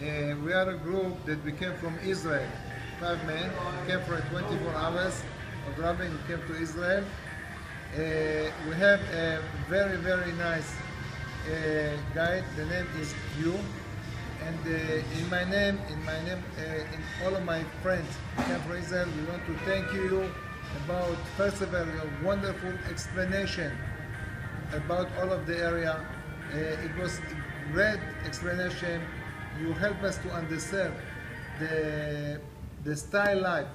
We are a group that we came from Israel, 5 men. We came for 24 hours of traveling. We came to Israel. We have a very, very nice guide. The name is Q. And in my name, in all of my friends who came from Israel, we want to thank you about, first of all, your wonderful explanation about all of the area. It was a great explanation. You help us to understand the style life,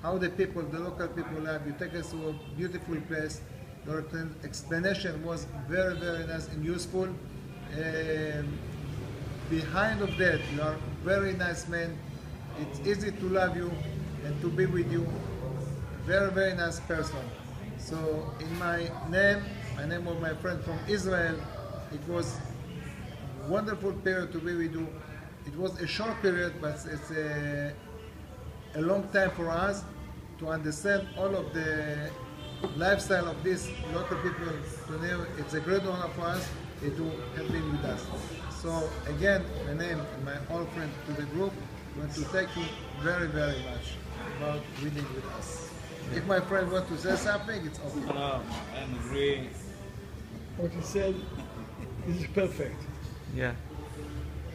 how the people, the local people live. You take us to a beautiful place. Your explanation was very, very nice and useful. Behind of that, you are a very nice man. It's easy to love you and to be with you. Very, very nice person. So in my name of my friend from Israel, it was a wonderful period to be with you. It was a short period, but it's a long time for us to understand all of the lifestyle of these local people. It's a great honor for us to have been with us. So again, my name and my old friend to the group, I want to thank you very, very much about reading with us. If my friend wants to say something, it's okay. No, I agree. What he said is perfect. Yeah,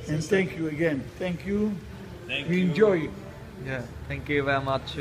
And thank you again. Thank you. Thank We you. enjoy it. yeah. Thank you very much.